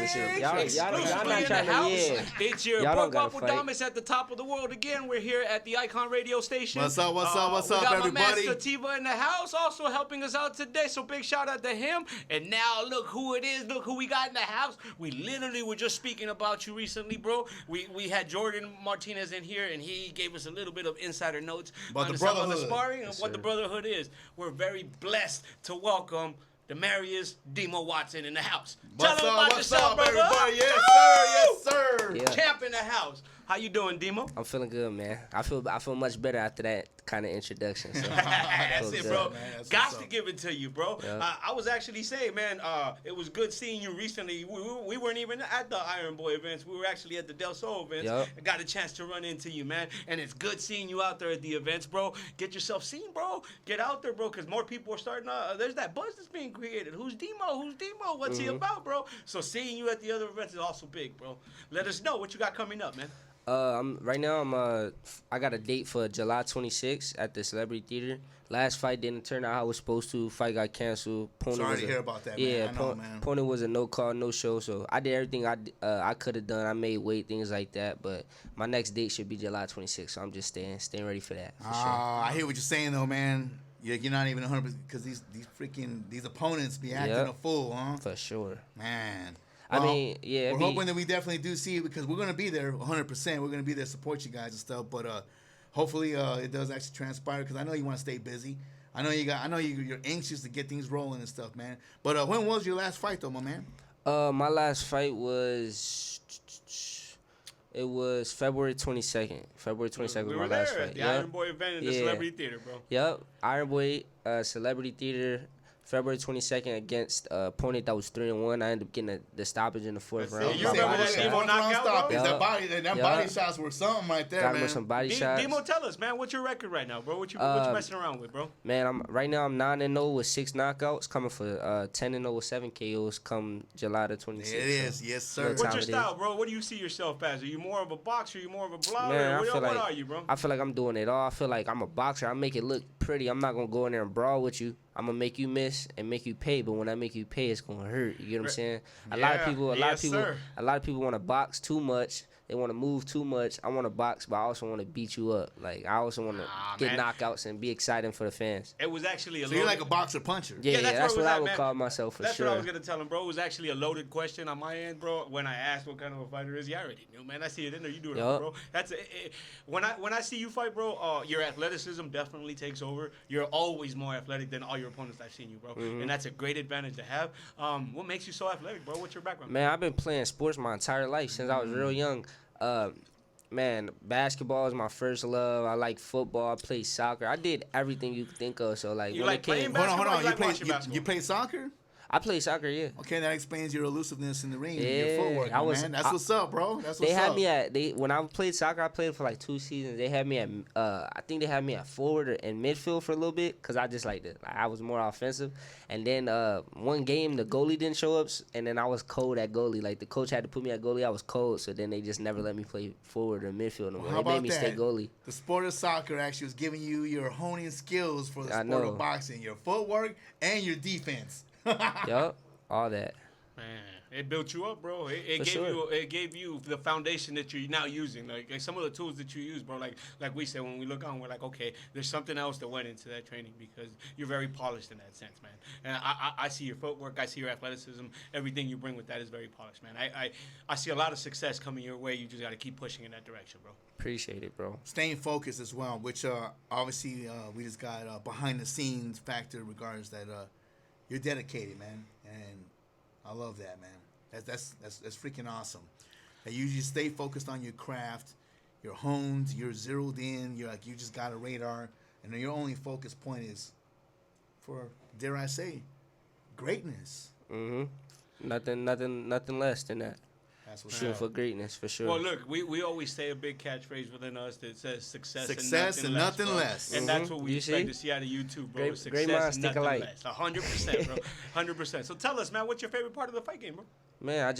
exclusive. Y'all Exclusively not in the trying to, house. yeah. It's your Y'all boy don't gotta Waffle fight. Damas at the top of the world again. We're here at the Ikon radio station. What's up, we got everybody? my man Sativa in the house also helping us out today, so big shout out to him. And now look who it is. Look who we got in the house. We literally were just speaking about you recently, bro. We had Jordan Martinez in here, and he gave us a little bit of insider notes About on the stuff on the brotherhood. sparring and Yes, what the sir. brotherhood is. We're very blessed to welcome Damarrius DMO Watson in the house. Tell What's them up, about what's yourself, up, brother. everybody? Yes, sir, yes, sir. Yeah. Champ in the house. How you doing, Demo? I'm feeling good, man. I feel much better after that kind of introduction. So That's feel it, good. bro. Man, that's Got what's to up. give it to you, bro. Yeah. I was actually saying, man, it was good seeing you recently. We weren't even at the Iron Boy events. We were actually at the Del Sol events. Yep. I got a chance to run into you, man. And it's good seeing you out there at the events, bro. Get yourself seen, bro. Get out there, bro, because more people are starting to, there's that buzz that's being created. Who's Demo? Who's Demo? What's he about, bro? So seeing you at the other events is also big, bro. Let us know what you got coming up, man. I got a date for July 26th at the Celebrity Theater. Last fight didn't turn out how it was supposed to. Fight got canceled. Sorry to hear about that, yeah, man. I know, man. Opponent was a no call, no show. So I did everything I could have done. I made weight, things like that. But my next date should be July 26th. So I'm just staying ready for that. For sure. I hear what you're saying, though, man. You're not even 100% because these opponents be acting Yep. a fool, huh? For sure. Man. I Well, mean, yeah. We're hoping that we definitely do see it because we're going to be there 100%. We're going to be there to support you guys and stuff. But hopefully it does actually transpire because I know you want to stay busy. I know you're anxious to get things rolling and stuff, man. But when was your last fight, though, my man? My last fight was February 22nd. February 22nd We was were my last there fight. at the Yep. Iron Boy event in the Yeah. Celebrity Theater, bro. Yep, Iron Boy Celebrity Theater, February 22nd against opponent that was 3-1. I ended up getting the stoppage in the fourth That's round. it. You by remember body that shot. Demo knockout, stop. bro? That body, Yeah. body shots were something right there, Got him man. with some body shots. Demo, tell us, man, what's your record right now, bro? What you messing around with, bro? Man, I'm 9-0 with 6 knockouts, coming for 10-0 with 7 KOs come July the 26th. It is, yes, sir. What What's your time it style, bro? What do you see yourself as? Are you more of a boxer? Are you more of a blogger? Man, What are you, bro? I feel like I'm doing it all. I feel like I'm a boxer. I make it look pretty. I'm not gonna go in there and brawl with you. I'm gonna make you miss and make you pay. But when I make you pay, it's gonna hurt. You get what I'm saying? A lot of people want to box too much. They want to move too much. I want to box, but I also want to beat you up. Like I also want to get man. knockouts and be exciting for the fans. It was actually a So you're like a boxer puncher. Yeah, that's that's where it what was I at, would man. call myself for That's sure. what I was gonna tell him, bro. It was actually a loaded question on my end, bro. When I asked what kind of a fighter is, he already knew, man. I see it in there. You do it, Yup. bro. That's when I see you fight, bro. Your athleticism definitely takes over. You're always more athletic than all your opponents I've seen you, bro. Mm-hmm. And that's a great advantage to have. What makes you so athletic, bro? What's your background? Man, I've been playing sports my entire life since I was real young. Man, basketball is my first love. I like football. I play soccer. I did everything you could think of. So like, You when like it came, playing Hold on. You like watching basketball? You play soccer? I play soccer. Yeah. Okay, that explains your elusiveness in the ring, your Yeah, footwork, man. That's what's up, bro. That's what's They had up. me at when I played soccer. I played for like 2 seasons. They had me at I think they had me at forward and midfield for a little bit because I just I was more offensive. And then one game the goalie didn't show up, and then I was cold at goalie. Like the coach had to put me at goalie. I was cold, so then they just never let me play forward or midfield no more. How They made about me that? stay goalie. The sport of soccer actually was giving you your honing skills for the I sport know. of boxing, your footwork and your defense. Yup, all that. Man, it built you up, bro. It gave you the foundation that you're now using. Like some of the tools that you use, bro. Like we said, when we look on, we're like, okay, there's something else that went into that training because you're very polished in that sense, man. And I see your footwork, I see your athleticism, everything you bring with that is very polished, man. I see a lot of success coming your way. You just got to keep pushing in that direction, bro. Appreciate it, bro. Staying focused as well, which obviously we just got behind the scenes factor regards that you're dedicated, man, and I love that, man. That's freaking awesome. That you just stay focused on your craft, you're honed, you're zeroed in, you just got a radar, and then your only focus point is for, dare I say, greatness. Nothing less than that. That's what's Shooting up. for greatness, for sure. Well, look, we always say a big catchphrase within us that says success and nothing bro. less. And that's what we You expect see? to see out of you too, bro. Great- Success great minds and think nothing alike. less. 100%, bro. 100%. So tell us, man, what's your favorite part of the fight game, bro? Man,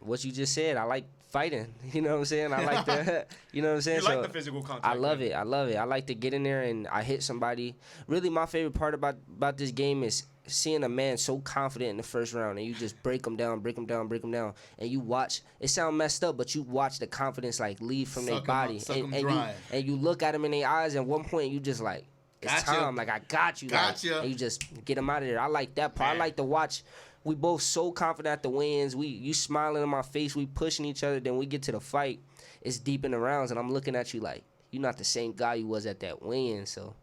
what you just said, I like fighting. You know what I'm saying? I like the, you know what I'm saying? You like the physical contact. I love man. it. I love it. I like to get in there and I hit somebody. Really, my favorite part about this game is seeing a man so confident in the first round and you just break him down, and you watch. It sound messed up, but you watch the confidence like leave from their body, and you look at them in their eyes. At one point, you just like, it's time. Like I got you. And you just get them out of there. I like that part. I like to watch. We both so confident at the wins. You smiling in my face. We pushing each other. Then we get to the fight. It's deep in the rounds, and I'm looking at you like you're not the same guy you was at that win. So.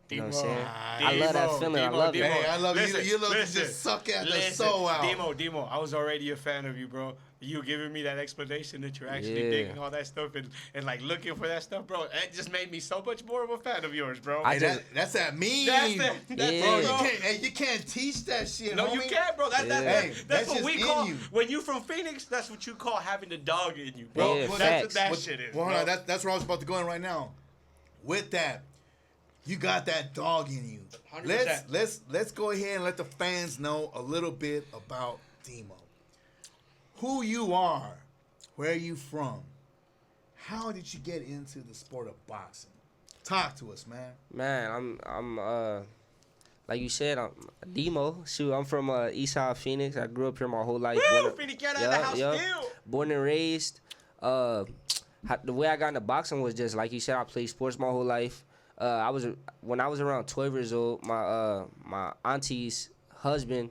You know what I'm saying? I love that feeling. I love it. Hey, I love you. You look just suck at the soul out. Demo, I was already a fan of you, bro. You giving me that explanation that you're actually digging all that stuff and like looking for that stuff, bro. It just made me so much more of a fan of yours, bro. That's that meme. You can't teach that shit. No, homie. You can't, bro. That's what we call you. When you from Phoenix. That's what you call having the dog in you, bro. Yeah, that's what that shit is. Well, hold on. That's where I was about to go in right now. With that. You got that dog in you. 100%. Let's go ahead and let the fans know a little bit about Demo. Who you are, where you from, how did you get into the sport of boxing? Talk to us, man. Man, I'm like you said, I'm Demo. Shoot, I'm from Eastside Phoenix. I grew up here my whole life. Woo! Phoenix, get out of the house still. Born and raised. The way I got into boxing was just like you said. I played sports my whole life. When I was around 12 years old, my auntie's husband,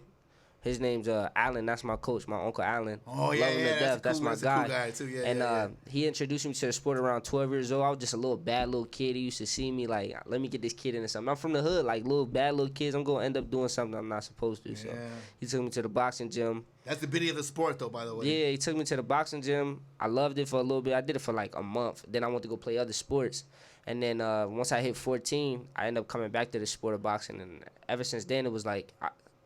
his name's Alan. That's my coach, my uncle Alan. Oh yeah, that's my guy. Cool guy too. Yeah, and he introduced me to the sport around 12 years old. I was just a little bad little kid. He used to see me like, let me get this kid into something. I'm from the hood, like little bad little kids. I'm gonna end up doing something I'm not supposed to. So he took me to the boxing gym. That's the beauty of the sport, though. By the way. Yeah, he took me to the boxing gym. I loved it for a little bit. I did it for like a month. Then I went to go play other sports. And then once I hit 14, I ended up coming back to the sport of boxing. And ever since then, it was like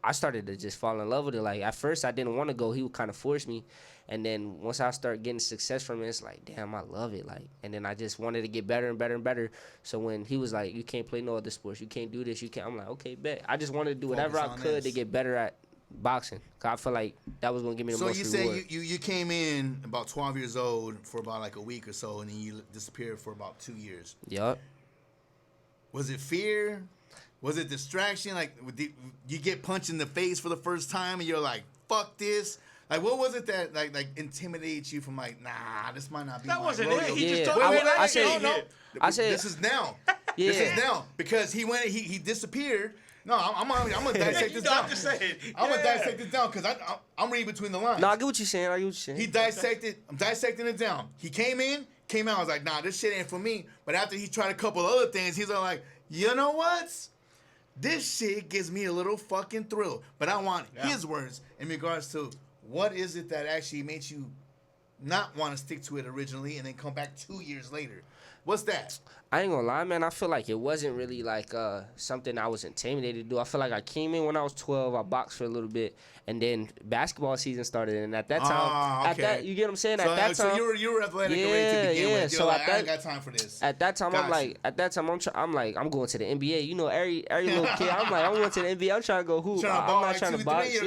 I started to just fall in love with it. Like at first, I didn't want to go. He would kind of force me. And then once I started getting success from it, it's like, damn, I love it. Like, and then I just wanted to get better and better and better. So when he was like, you can't play no other sports, you can't do this, you can't. I'm like, okay, bet. I just wanted to do whatever I could to get better at boxing. Cause I feel like that was gonna give me the most reward. So you say you came in about 12 years old for about like a week or so, and then you disappeared for about 2 years. Yup. Was it fear? Was it distraction? Like, you get punched in the face for the first time, and you're like, "Fuck this!" Like, what was it that like intimidates you from like, nah, this might not be. That my wasn't rodeo. it. He just told me that. I said this is now. Yeah. This is now because he went. He disappeared. No, I'm gonna dissect this down. I'm gonna dissect this down because I'm reading between the lines. No, I get what you're saying. He dissected. I'm dissecting it down. He came out. I was like, nah, this shit ain't for me. But after he tried a couple other things, he's all like, you know what? This shit gives me a little fucking thrill. But I want his words in regards to what is it that actually made you not want to stick to it originally and then come back 2 years later. What's that? I ain't gonna lie, man. I feel like it wasn't really like something I was intimidated to do. I feel like I came in when I was 12. I boxed for a little bit, and then basketball season started. And at that time, you get what I'm saying? At that time, so you were athletic already to begin with. You're so like, I ain't got time for this. At that time, I'm I'm going to the NBA. You know, every little kid, I'm going to the NBA. I'm trying to go hoop. I'm not trying to box.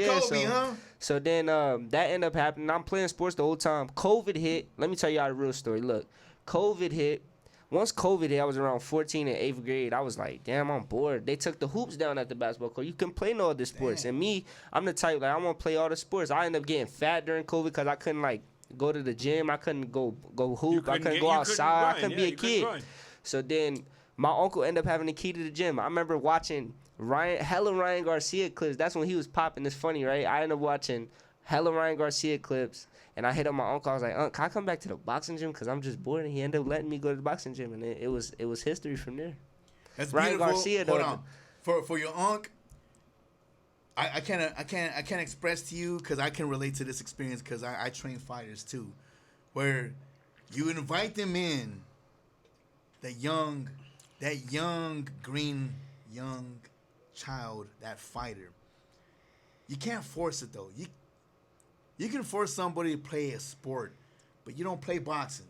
So then that ended up happening. I'm playing sports the whole time. COVID hit. Let me tell you all the real story. Look, COVID hit. Once COVID hit, I was around 14 in 8th grade. I was like, damn, I'm bored. They took the hoops down at the basketball court. You can play no other sports. Damn. And me, I'm the type, like, I want to play all the sports. I ended up getting fat during COVID because I couldn't, like, go to the gym. I couldn't go hoop. I couldn't go outside. I couldn't be a kid. So then my uncle ended up having the key to the gym. I remember watching Ryan Garcia clips. That's when he was popping. It's funny, right? I ended up watching hella Ryan Garcia clips. And I hit up my uncle. I was like, Unc, can I come back to the boxing gym? Because I'm just bored. And he ended up letting me go to the boxing gym. And it was history from there. That's Ryan beautiful. Garcia, though. Hold on. For your uncle, I can't express to you because I can relate to this experience because I train fighters too. Where you invite them in, that young green child, that fighter. You can't force it though. You can force somebody to play a sport, but you don't play boxing.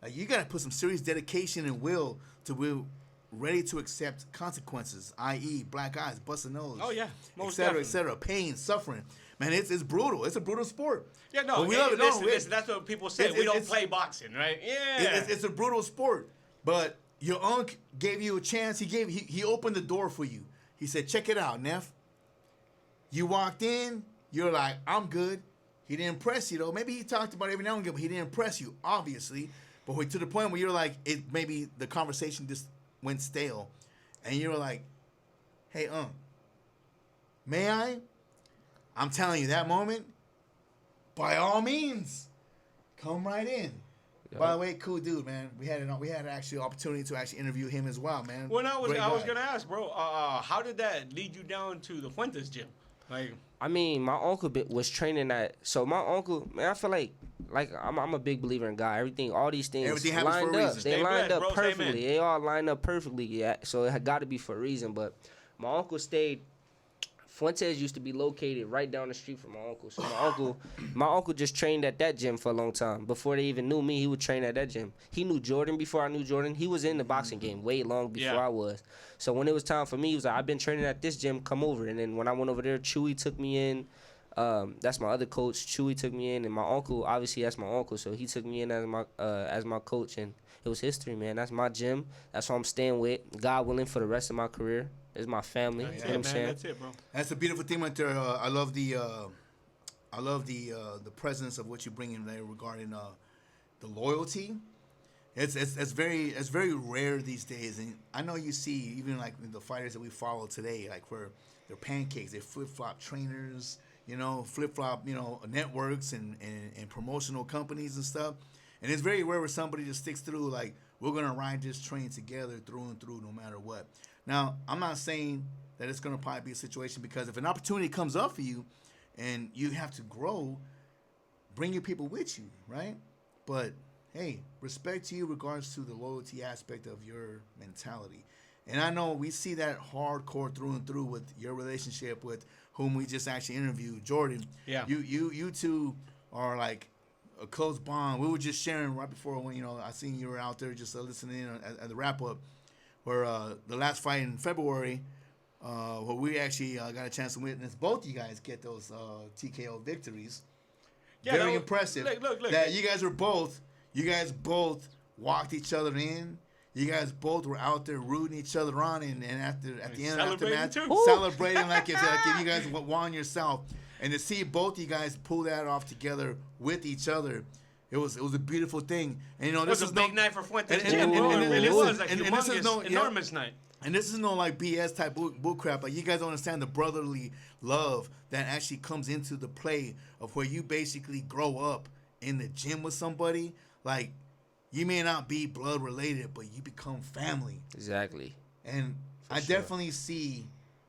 Like, you gotta put some serious dedication and will to be ready to accept consequences, i.e., black eyes, busting nose. Oh yeah, most et cetera, pain, suffering. Man, it's brutal. It's a brutal sport. Yeah, no. Listen, that's what people say. We don't play boxing, right? Yeah. It's a brutal sport. But your uncle gave you a chance. He opened the door for you. He said, "Check it out, Neff. You walked in, you're like, I'm good. He didn't impress you, though. Maybe he talked about it every now and again, but he didn't impress you, obviously. But to the point where you're like, maybe the conversation just went stale. And you're like, hey, may I? I'm telling you, that moment, by all means, come right in. Yep. By the way, cool dude, man. We had actually an opportunity to actually interview him as well, man. Well, I was gonna ask, bro. How did that lead you down to the Fuentes gym? Like, I mean, my uncle was training at. So my uncle, man, I feel like I'm a big believer in God. All these things lined up. They lined up perfectly. They all lined up perfectly. Yeah. So it got to be for a reason. But my uncle stayed. Fuentes used to be located right down the street from my uncle. So my uncle just trained at that gym for a long time. Before they even knew me, he would train at that gym. He knew Jordan before I knew Jordan. He was in the boxing game way long before I was. So when it was time for me, he was like, I've been training at this gym, come over. And then when I went over there, Chewy took me in. That's my other coach. Chewy took me in. And my uncle, obviously that's my uncle. So he took me in as my coach. And it was history, man. That's my gym. That's what I'm staying with. God willing, for the rest of my career. It's my family. You know what I'm saying? That's it, bro. That's a beautiful thing right there. I love the presence of what you bring in there regarding the loyalty. It's very rare these days, and I know you see even like the fighters that we follow today, like where they're pancakes, they flip flop trainers, flip flop networks and promotional companies and stuff, and it's very rare where somebody just sticks through like we're gonna ride this train together through and through no matter what. Now, I'm not saying that it's going to probably be a situation because if an opportunity comes up for you and you have to grow, bring your people with you, right? But, hey, respect to you regards to the loyalty aspect of your mentality. And I know we see that hardcore through and through with your relationship with whom we just actually interviewed, Jordan. Yeah. You two are like a close bond. We were just sharing right before when, I seen you were out there just listening in at the wrap-up. Where the last fight in February, where we actually got a chance to witness both you guys get those TKO victories. Yeah, very impressive. Look. That you guys both walked each other in. You guys both were out there rooting each other on, and at the end of the match, celebrating like if you guys won yourself. And to see both you guys pull that off together with each other. It was a beautiful thing, and this was a big night for Fuentes. It really was like humongous, enormous night. And this is no like BS type bull crap. Like you guys don't understand the brotherly love that actually comes into the play of where you basically grow up in the gym with somebody. Like you may not be blood related, but you become family. Exactly. And I definitely see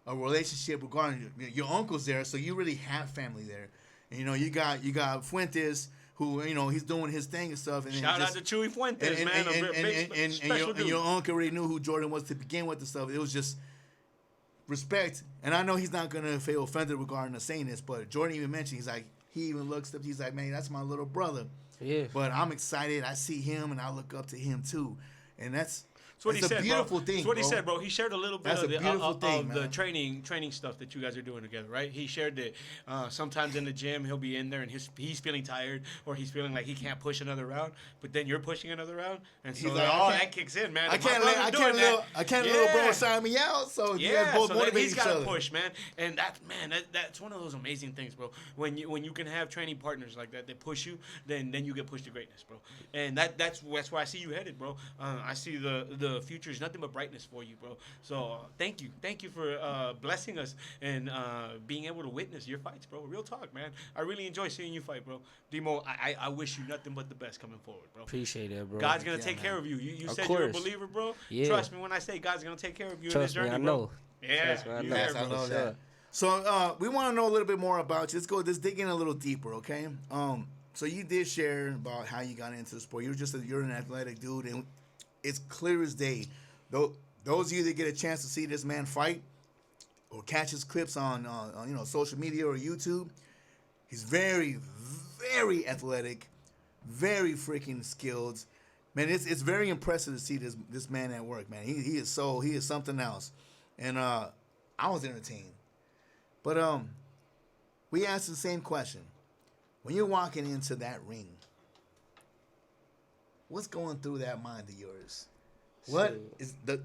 a relationship regarding your uncle's there, so you really have family there. And you got Fuentes. Who he's doing his thing and stuff. And shout out to Chewy Fuentes, and your uncle already knew who Jordan was to begin with and stuff. It was just respect, and I know he's not gonna feel offended regarding us saying this, but Jordan even mentioned he even looks up. He's like, man, that's my little brother. Yeah. But I'm excited. I see him, and I look up to him too, and that's what he said, beautiful thing. That's what he said, bro. He shared a little bit of the training stuff that you guys are doing together, right? He shared that sometimes in the gym he'll be in there and he's feeling tired or he's feeling like he can't push another round, but then you're pushing another round, and so that kicks in, man. I can't let little bro sign me out. So both motivate he's got to push, man. And that's one of those amazing things, bro. When you can have training partners like that push you, then you get pushed to greatness, bro. And that's where I see you headed, bro. I see the future is nothing but brightness for you, bro. So thank you for blessing us and being able to witness your fights, bro. Real talk, man. I really enjoy seeing you fight, bro. Demo, I wish you nothing but the best coming forward, bro. Appreciate it, bro. God's gonna take care of you. You said you're a believer, bro. Yeah. Trust me when I say God's gonna take care of you in this journey, I bro. know. Yeah, I know that. So we want to know a little bit more about you. Let's dig in a little deeper, okay? So you did share about how you got into the sport. You're an athletic dude, and it's clear as day. Those of you that get a chance to see this man fight or catch his clips on social media or YouTube, he's very, very athletic, very freaking skilled. Man, it's very impressive to see this man at work, man. He is something else. And I was entertained. But we asked the same question. When you're walking into that ring, what's going through that mind of yours? What is the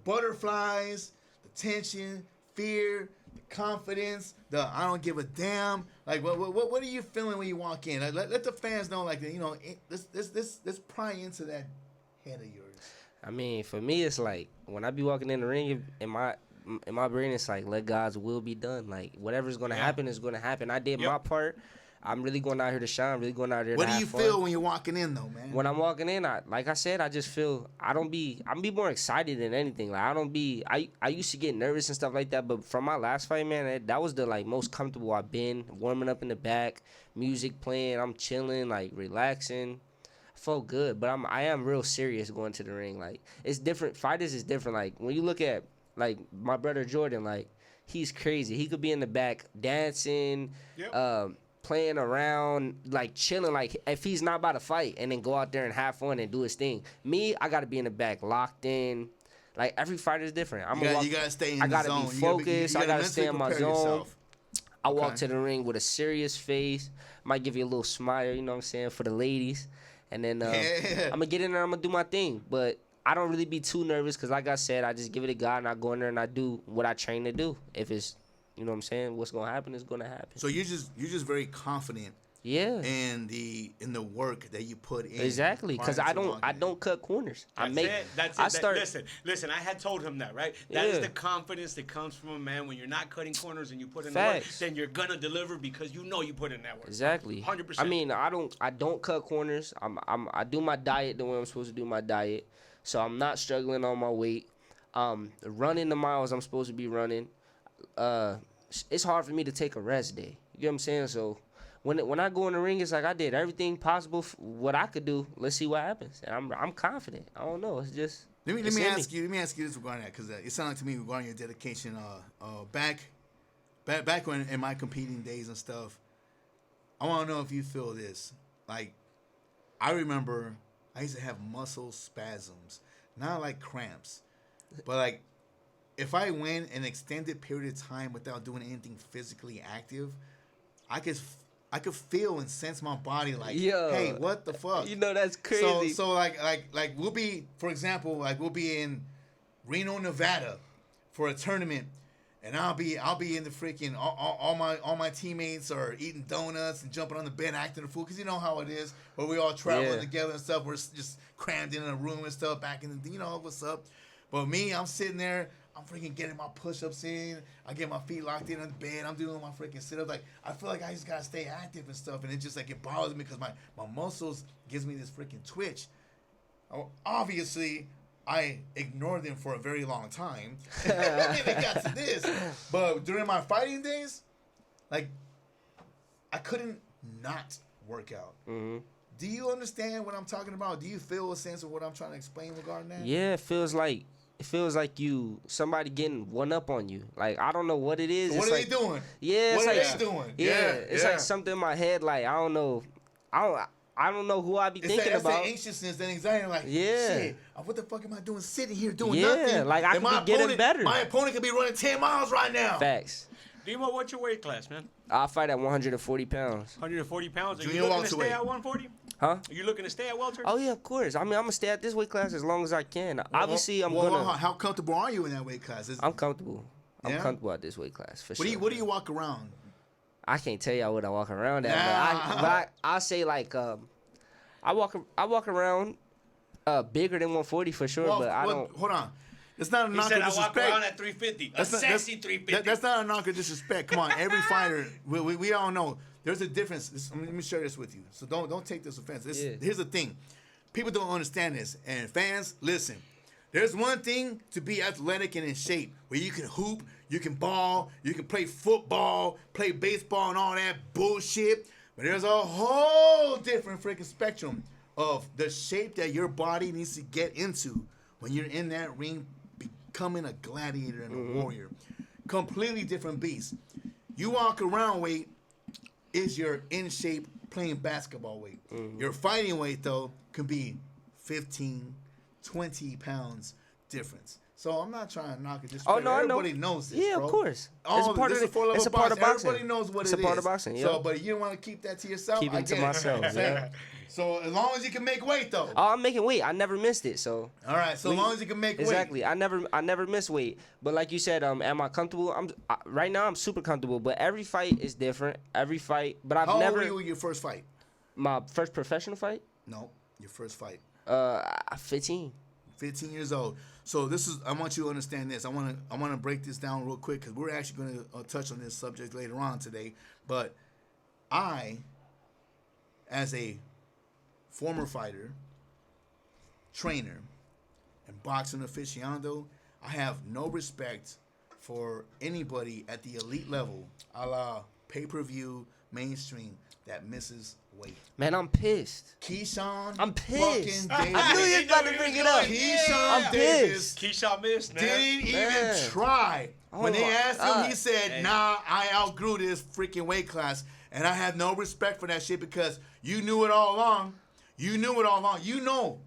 butterflies, the tension, fear, confidence, the I don't give a damn. Like, what are you feeling when you walk in? Like, let the fans know, like, you know, let's pry into that head of yours. I mean, for me, it's like when I be walking in the ring, in my brain, it's like let God's will be done. Like whatever's gonna happen is gonna happen. I did my part. I'm really going out here to shine. Really going out here. What to do you have feel fun. when you're walking in, though, man? When I'm walking in, like I said, I just feel I'm be more excited than anything. Like I used to get nervous and stuff like that, but from my last fight, man, that was the like most comfortable I've been. Warming up in the back, music playing, I'm chilling, like relaxing. I felt good, but I am real serious going to the ring. Like it's different. Fighters is different. Like when you look at like my brother Jordan, like he's crazy. He could be in the back dancing, playing around, like chilling, like if he's not about to fight, and then go out there and have fun and do his thing. Me, I gotta be in the back, locked in. Like every fighter is different. You gotta stay in the zone. I gotta be focused. I gotta stay in my zone. Yourself. I walk to the ring with a serious face. Might give you a little smile, you know what I'm saying, for the ladies. And then I'm gonna get in there. I'm gonna do my thing, but I don't really be too nervous because, like I said, I just give it to God and I go in there and I do what I train to do. If it's, you know what I'm saying, what's gonna happen is gonna happen. So you're just very confident. Yeah. In the work that you put in. Exactly, because I don't cut corners. That's it. Listen. I had told him that, right? That is the confidence that comes from a man when you're not cutting corners and you put in the work. Then you're gonna deliver because you know you put in that work. Exactly. 100%. I mean, I don't cut corners. I do my diet the way I'm supposed to do my diet, so I'm not struggling on my weight. Running the miles I'm supposed to be running. It's hard for me to take a rest day. You get what I'm saying? So. When I go in the ring, it's like I did everything possible what I could do. Let's see what happens. And I'm confident. I don't know. It's just let me ask you this regarding that, because it sounded to me regarding your dedication. Back when in my competing days and stuff, I want to know if you feel this. Like, I remember I used to have muscle spasms, not like cramps, but like if I went an extended period of time without doing anything physically active, I could feel and sense my body like, hey, what the fuck? You know, that's crazy. So like we'll be, for example, like we'll be in Reno, Nevada for a tournament, and I'll be in the freaking all my teammates are eating donuts and jumping on the bed acting a fool, because you know how it is, where we all traveling together and stuff. We're just crammed in a room and stuff back in the, you know what's up. But me, I'm sitting there. I'm freaking getting my push-ups in. I get my feet locked in on the bed. I'm doing my freaking sit-ups. Like, I feel like I just got to stay active and stuff. And it just, like, it bothers me because my muscles gives me this freaking twitch. Obviously, I ignored them for a very long time. And it got to this. But during my fighting days, like, I couldn't not work out. Mm-hmm. Do you understand what I'm talking about? Do you feel a sense of what I'm trying to explain regarding that? Yeah, it feels like somebody getting one up on you. Like, I don't know what it is. So what are they doing? Yeah, what are they doing? Yeah, it's like something in my head. Like, I don't know who I be thinking about. That anxiousness, that anxiety. Like, shit, what the fuck am I doing sitting here doing nothing? Yeah, like I could be getting better. My opponent could be running 10 miles right now. Facts. Demo, what's your weight class, man? I fight at 140 pounds. 140 pounds? Are Junior you looking to stay welterweight. at 140? Huh? Are you looking to stay at welter? Oh, yeah, of course. I mean, I'm going to stay at this weight class as long as I can. Obviously, I'm going to... How comfortable are you in that weight class? I'm comfortable. I'm comfortable at this weight class, for sure. What do you walk around? I can't tell y'all what I walk around at, but I say, like, I walk around bigger than 140 for sure, but I don't... Hold on. It's not a knock of disrespect. I walk around at 350. Sexy 350. That's not a knock of disrespect. Come on, every fighter, we all know there's a difference. Let me share this with you. So don't take this offense. Here's the thing. People don't understand this. And fans, listen. There's one thing to be athletic and in shape, where you can hoop, you can ball, you can play football, play baseball and all that bullshit. But there's a whole different freaking spectrum of the shape that your body needs to get into when you're in that ring, becoming a gladiator and a warrior. Completely different beast. You walk around weight is your in shape playing basketball weight. Your fighting weight, though, can be 15, 20 pounds difference. So I'm not trying to knock it. Oh, no, everybody I know. knows this, yeah, bro. of course. It's a part of boxing. Everybody knows what it is. It's a part of boxing, yeah. So, but you don't want to keep that to yourself. Keep it to myself, yeah. So as long as you can make weight, though. Oh, I'm making weight. I never missed it. So. All right. So as long as you can make weight. Exactly. I never miss weight. But like you said, am I comfortable? Right now I'm super comfortable. But every fight is different. Every fight. But I've never. How old were you your first fight? My first professional fight? No, your first fight. 15. 15 years old. So I want you to understand this. I want to break this down real quick because we're actually going to touch on this subject later on today. But I, as a former fighter, trainer, and boxing aficionado, I have no respect for anybody at the elite level, a la pay-per-view, mainstream, that misses weight. Man, I'm pissed. Keyshawn, I'm pissed. Fucking Davis. I knew you was about to bring it up. Keyshawn I'm Davis. pissed. Keyshawn missed, man. Didn't even try. When they asked him, he said, "Nah, I outgrew this freaking weight class." And I have no respect for that shit because you knew it all along. You knew it all along. You know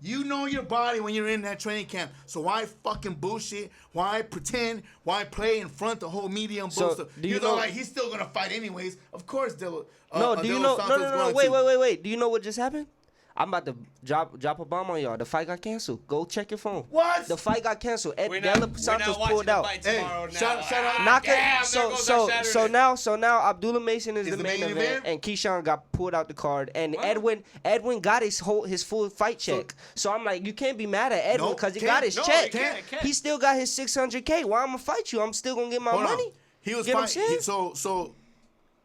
your body when you're in that training camp. So why fucking bullshit? Why pretend? Why play in front the whole media and bullshit? You know, like he's still gonna fight anyways. Of course, Dilla. No, do you know? No. Wait. Do you know what just happened? I'm about to drop a bomb on y'all. The fight got canceled. Go check your phone. What? The fight got canceled. Ed Santos pulled out. Hey, shout out. Knock it. So now Abdullah Mason is the main event, and Keyshawn got pulled out the card, and Edwin got his full fight check. So I'm like, you can't be mad at Edwin because he got his check. He still got his $600K. Why I'm gonna fight you? I'm still gonna get my money. He was fighting. So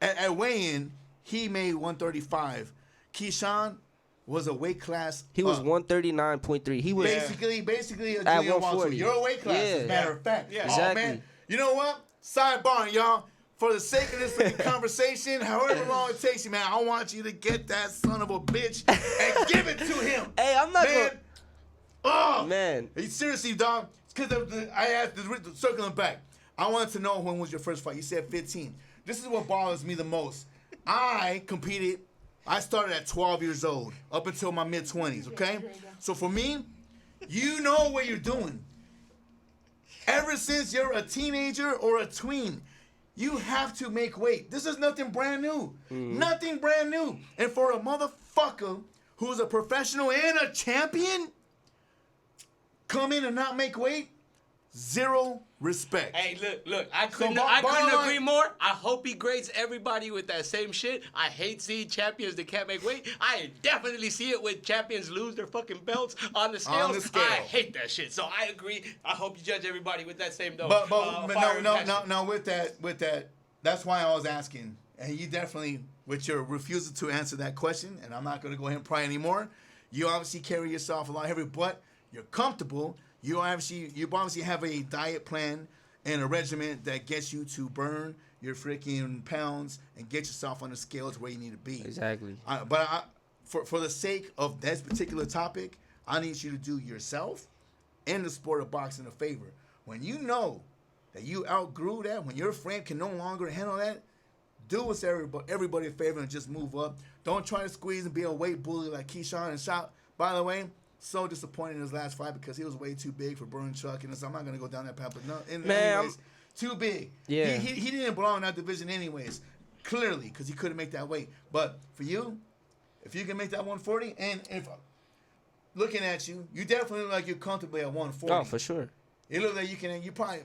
at weigh-in, he made 135. Keyshawn was a weight class. He was 139.3. He was basically a at junior 140. You're a weight class, as a matter of fact. Yeah. Exactly. Oh, man. You know what? Sidebar, y'all. For the sake of this freaking conversation, however long it takes you, man, I want you to get that son of a bitch and give it to him. Hey, I'm not man. Oh man. Seriously, dog. Because I asked, circling back. I wanted to know when was your first fight. You said 15. This is what bothers me the most. I started at 12 years old, up until my mid-20s, okay? So for me, you know what you're doing. Ever since you're a teenager or a tween, you have to make weight. This is nothing brand new. Nothing brand new. And for a motherfucker who's a professional and a champion, come in and not make weight, zero respect. Hey, look, I couldn't agree more. I hope he grades everybody with that same shit. I hate seeing champions that can't make weight. I definitely see it when champions lose their fucking belts on the scales. I hate that shit. So I agree. I hope you judge everybody with that same dose. But no, with that, that's why I was asking. And you definitely, with your refusal to answer that question, and I'm not going to go ahead and pry anymore, you obviously carry yourself a lot heavier, but you're comfortable. You obviously have a diet plan and a regimen that gets you to burn your freaking pounds and get yourself on the scales where you need to be. Exactly. For the sake of this particular topic, I need you to do yourself and the sport of boxing a favor. When you know that you outgrew that, when your frame can no longer handle that, do us everybody a favor and just move up. Don't try to squeeze and be a weight bully like Keyshawn and Shot. By the way, so disappointed in his last fight because he was way too big for Burn Chuck, and so I'm not gonna go down that path. But no, anyways, too big. Yeah, he didn't belong in that division anyways. Clearly, because he couldn't make that weight. But for you, if you can make that 140, and if looking at you, you definitely look like you're comfortably at 140. Oh, for sure. It looks like you can. You probably,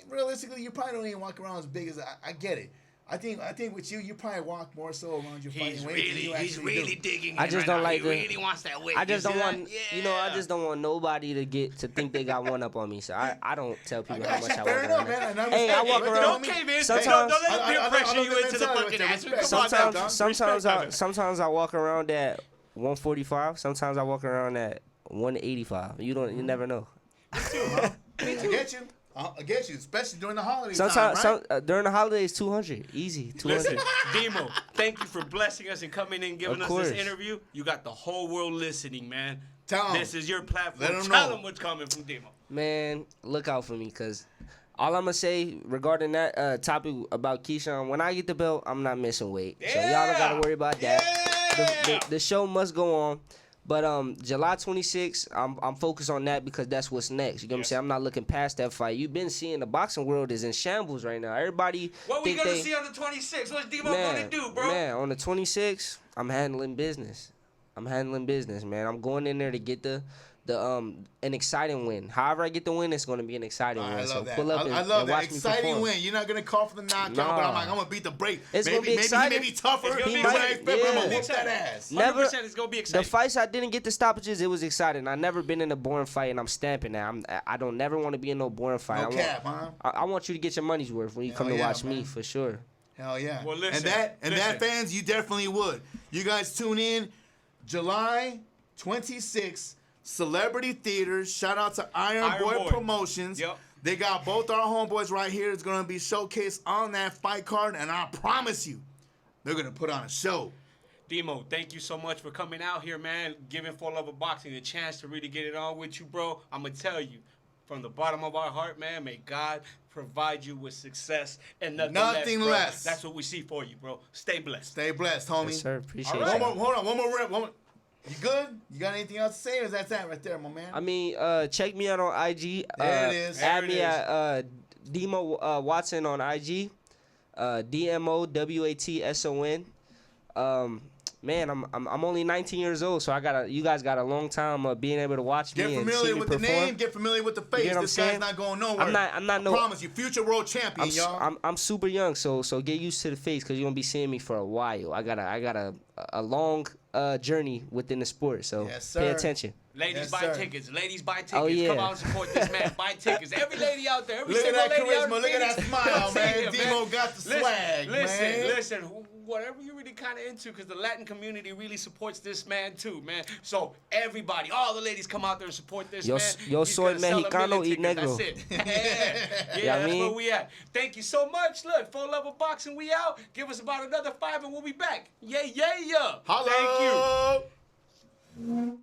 realistically, you probably don't even walk around as big as I get it. I think with you probably walk more so around your fighting weight than you actually do. Digging. I just don't like he really wants that weight. I just don't want, I just don't want nobody to think they got one up on me. So I don't tell people how much I walk around. Man. Hey, I walk around. Sometimes don't let peer pressure you into the fucking answer. Sometimes I walk around at 145. Sometimes I walk around at 185. You never know. Me too, huh? I get you. I get you, especially during the holidays. During the holidays, 200, easy, 200. Listen, Demo, thank you for blessing us and coming in and giving us this interview. You got the whole world listening, man. This is your platform. Tell them what's coming from Demo. Man, look out for me, because all I'm going to say regarding that topic about Keyshawn, when I get the belt, I'm not missing weight. So y'all don't got to worry about that. The show must go on. But July 26th, I'm focused on that because that's what's next. You know what I'm saying? I'm not looking past that fight. You've been seeing the boxing world is in shambles right now. Everybody what we gonna see on the 26th? What's Demo gonna do, bro? Man, on the 26th, I'm handling business. I'm handling business, man. I'm going in there to get an exciting win. However I get the win, it's going to be an exciting win. I love so that. pull up I love that. watch Exciting me win. You're not gonna call for the knockout, Nah. but I'm gonna beat the break. It's gonna be exciting. Maybe he may be tougher. It's gonna He be might. exciting. I'm gonna Yeah. whoop that ass. Never. 100% it's gonna be exciting. The fights I didn't get the stoppages, it was exciting. I never been in a boring fight, and I'm stamping that. I don't never want to be in no boring fight. No cap, huh? I want you to get your money's worth when you come to watch me, for sure. Hell yeah. Well, listen, and that fans, you definitely would. You guys tune in July 26th, Celebrity Theaters. Shout out to Iron Boy Promotions. Yep. They got both our homeboys right here. It's going to be showcased on that fight card, and I promise you, they're going to put on a show. Demo, thank you so much for coming out here, man, giving 4luvofboxing a chance to really get it on with you, bro. I'm going to tell you, from the bottom of our heart, man, may God provide you with success and nothing less. That's what we see for you, bro. Stay blessed. Stay blessed, homie. Yes, sir. Appreciate All right. you. Hold on. One more rep. You good? You got anything else to say, or is that right there, my man? I mean, check me out on IG. There it is. Add me at DMO Watson on IG. DMO WATSON. Man, I'm only 19 years old, so you guys got a long time of being able to watch me. Get familiar with the name, get familiar with the face. You know this guy's not going nowhere. I'm not I promise you, future world champion, y'all. I'm super young, so get used to the face because you're gonna be seeing me for a while. I got a long journey within the sport, so pay attention. Ladies, buy tickets. Ladies, buy tickets. Oh, yeah. Come out and support this man. Buy tickets. Every lady out there. Every Look at single that lady out charisma. there. Look at that smile, man. Demo got the swag, man. Listen. Whatever you really kind of into, because the Latin community really supports this man too, man. So everybody, all the ladies come out there and support this man. Yo soy mexicano y negro. That's it. Yeah, that's where we at. Thank you so much. Look, 4luvofboxing, we out. Give us about another 5 and we'll be back. Yeah. Holla. Thank you.